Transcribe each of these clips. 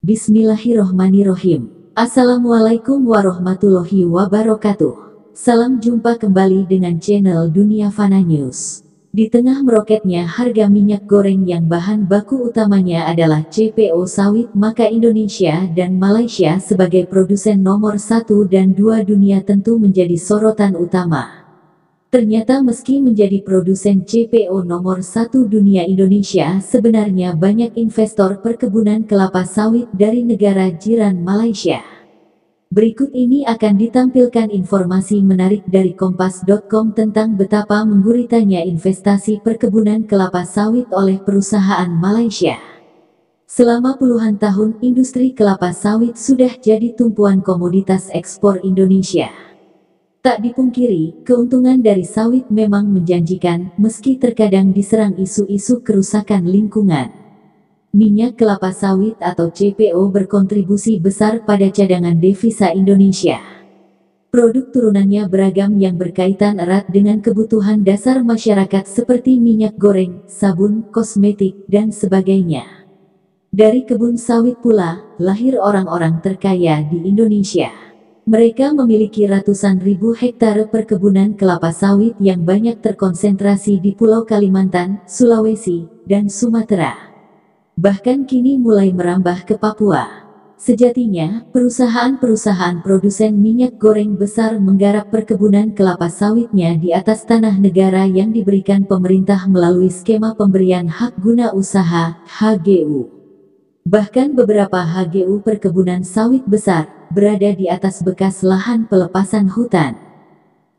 Bismillahirrohmanirrohim. Assalamualaikum warahmatullahi wabarakatuh. Salam jumpa kembali dengan channel Dunia Fana News. Di tengah meroketnya harga minyak goreng yang bahan baku utamanya adalah CPO sawit, maka Indonesia dan Malaysia sebagai produsen nomor 1 dan 2 dunia tentu menjadi sorotan utama. Ternyata meski menjadi produsen CPO nomor 1 dunia, Indonesia sebenarnya banyak investor perkebunan kelapa sawit dari negara jiran Malaysia. Berikut ini akan ditampilkan informasi menarik dari Kompas.com tentang betapa mengguritanya investasi perkebunan kelapa sawit oleh perusahaan Malaysia. Selama puluhan tahun, industri kelapa sawit sudah jadi tumpuan komoditas ekspor Indonesia. Tak dipungkiri, keuntungan dari sawit memang menjanjikan, meski terkadang diserang isu-isu kerusakan lingkungan. Minyak kelapa sawit atau CPO berkontribusi besar pada cadangan devisa Indonesia. Produk turunannya beragam yang berkaitan erat dengan kebutuhan dasar masyarakat seperti minyak goreng, sabun, kosmetik, dan sebagainya. Dari kebun sawit pula, lahir orang-orang terkaya di Indonesia. Mereka memiliki ratusan ribu hektare perkebunan kelapa sawit yang banyak terkonsentrasi di Pulau Kalimantan, Sulawesi, dan Sumatera. Bahkan kini mulai merambah ke Papua. Sejatinya, perusahaan-perusahaan produsen minyak goreng besar menggarap perkebunan kelapa sawitnya di atas tanah negara yang diberikan pemerintah melalui skema pemberian hak guna usaha, HGU. Bahkan beberapa HGU perkebunan sawit besar berada di atas bekas lahan pelepasan hutan.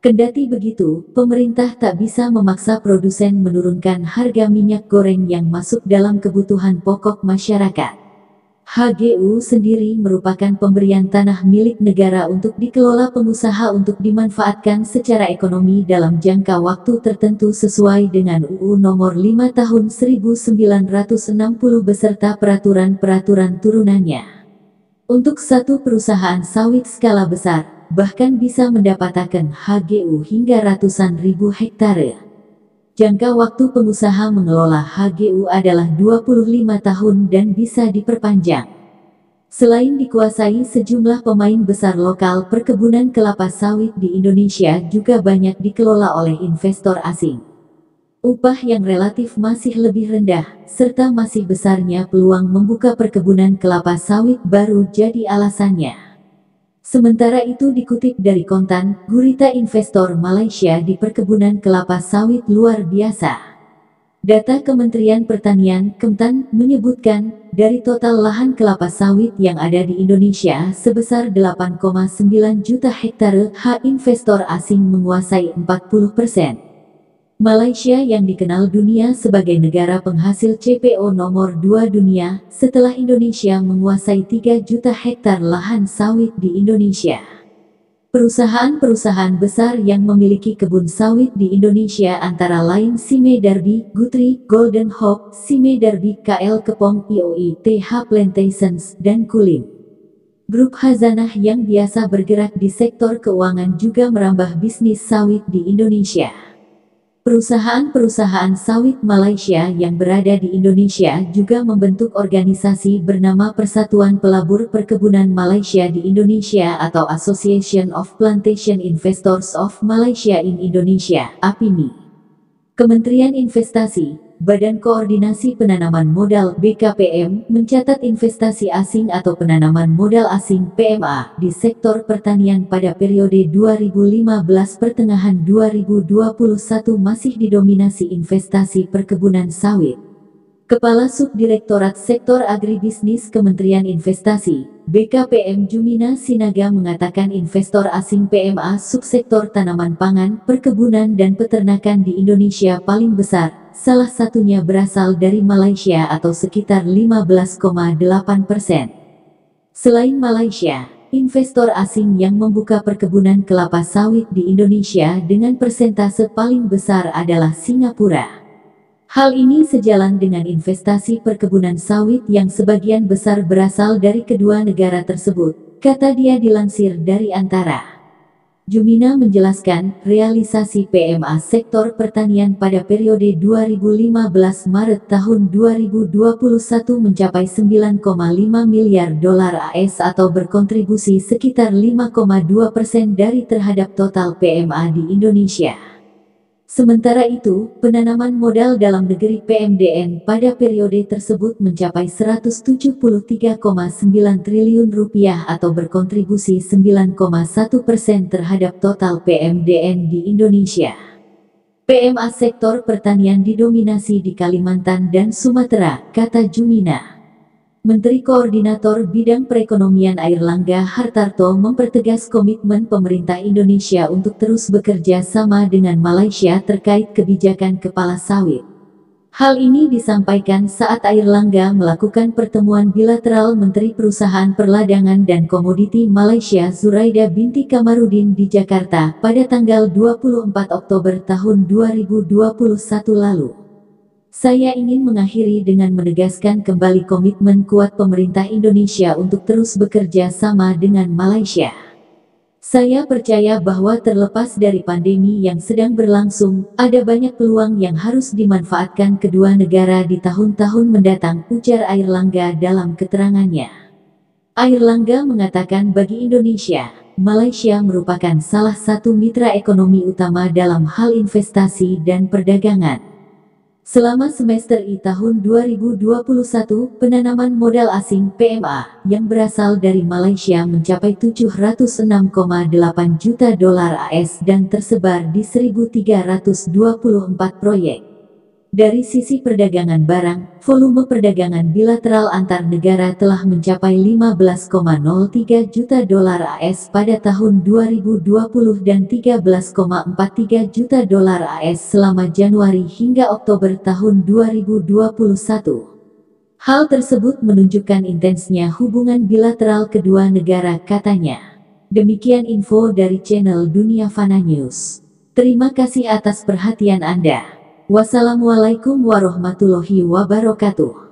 Kendati begitu, pemerintah tak bisa memaksa produsen menurunkan harga minyak goreng yang masuk dalam kebutuhan pokok masyarakat. HGU sendiri merupakan pemberian tanah milik negara untuk dikelola pengusaha untuk dimanfaatkan secara ekonomi dalam jangka waktu tertentu sesuai dengan UU Nomor 5 Tahun 1960 beserta peraturan-peraturan turunannya. Untuk satu perusahaan sawit skala besar, bahkan bisa mendapatkan HGU hingga ratusan ribu hektare. Jangka waktu pengusaha mengelola HGU adalah 25 tahun dan bisa diperpanjang. Selain dikuasai sejumlah pemain besar lokal, perkebunan kelapa sawit di Indonesia juga banyak dikelola oleh investor asing. Upah yang relatif masih lebih rendah, serta masih besarnya peluang membuka perkebunan kelapa sawit baru jadi alasannya. Sementara itu dikutip dari Kontan, gurita investor Malaysia di perkebunan kelapa sawit luar biasa. Data Kementerian Pertanian, Kemtan, menyebutkan, dari total lahan kelapa sawit yang ada di Indonesia sebesar 8,9 juta hektare, investor asing menguasai 40%. Malaysia yang dikenal dunia sebagai negara penghasil CPO nomor 2 dunia, setelah Indonesia menguasai 3 juta hektar lahan sawit di Indonesia. Perusahaan-perusahaan besar yang memiliki kebun sawit di Indonesia antara lain Sime Darby, Guthrie, Golden Hope, Sime Darby, KL Kepong, IOI, TH Plantations, dan Kulim. Grup Khazanah yang biasa bergerak di sektor keuangan juga merambah bisnis sawit di Indonesia. Perusahaan-perusahaan sawit Malaysia yang berada di Indonesia juga membentuk organisasi bernama Persatuan Pelabur Perkebunan Malaysia di Indonesia atau Association of Plantation Investors of Malaysia in Indonesia, APIMI. Kementerian Investasi, Badan Koordinasi Penanaman Modal BKPM, mencatat investasi asing atau penanaman modal asing PMA di sektor pertanian pada periode 2015 pertengahan 2021 masih didominasi investasi perkebunan sawit. Kepala Subdirektorat Sektor Agribisnis Kementerian Investasi, BKPM Jumina Sinaga mengatakan investor asing PMA subsektor tanaman pangan, perkebunan dan peternakan di Indonesia paling besar, salah satunya berasal dari Malaysia atau sekitar 15,8%. Selain Malaysia, investor asing yang membuka perkebunan kelapa sawit di Indonesia dengan persentase paling besar adalah Singapura. Hal ini sejalan dengan investasi perkebunan sawit yang sebagian besar berasal dari kedua negara tersebut, kata dia dilansir dari Antara. Jumina menjelaskan, realisasi PMA sektor pertanian pada periode 2015 Maret tahun 2021 mencapai 9,5 miliar dolar AS atau berkontribusi sekitar 5,2% dari terhadap total PMA di Indonesia. Sementara itu, penanaman modal dalam negeri PMDN pada periode tersebut mencapai 173,9 triliun rupiah atau berkontribusi 9,1% terhadap total PMDN di Indonesia. PMA sektor pertanian didominasi di Kalimantan dan Sumatera, kata Jumina. Menteri Koordinator Bidang Perekonomian Airlangga Hartarto mempertegas komitmen pemerintah Indonesia untuk terus bekerja sama dengan Malaysia terkait kebijakan kepala sawit. Hal ini disampaikan saat Airlangga melakukan pertemuan bilateral Menteri Perusahaan Perdagangan dan Komoditi Malaysia Zuraida binti Kamarudin di Jakarta pada tanggal 24 Oktober tahun 2021 lalu. Saya ingin mengakhiri dengan menegaskan kembali komitmen kuat pemerintah Indonesia untuk terus bekerja sama dengan Malaysia. Saya percaya bahwa terlepas dari pandemi yang sedang berlangsung, ada banyak peluang yang harus dimanfaatkan kedua negara di tahun-tahun mendatang, ujar Airlangga dalam keterangannya. Airlangga mengatakan bagi Indonesia, Malaysia merupakan salah satu mitra ekonomi utama dalam hal investasi dan perdagangan. Selama semester I tahun 2021, penanaman modal asing PMA yang berasal dari Malaysia mencapai 706,8 juta dolar AS dan tersebar di 1.324 proyek. Dari sisi perdagangan barang, volume perdagangan bilateral antar negara telah mencapai 15,03 juta dolar AS pada tahun 2020 dan 13,43 juta dolar AS selama Januari hingga Oktober tahun 2021. Hal tersebut menunjukkan intensnya hubungan bilateral kedua negara, katanya. Demikian info dari channel Dunia Fana News. Terima kasih atas perhatian Anda. Wassalamualaikum warahmatullahi wabarakatuh.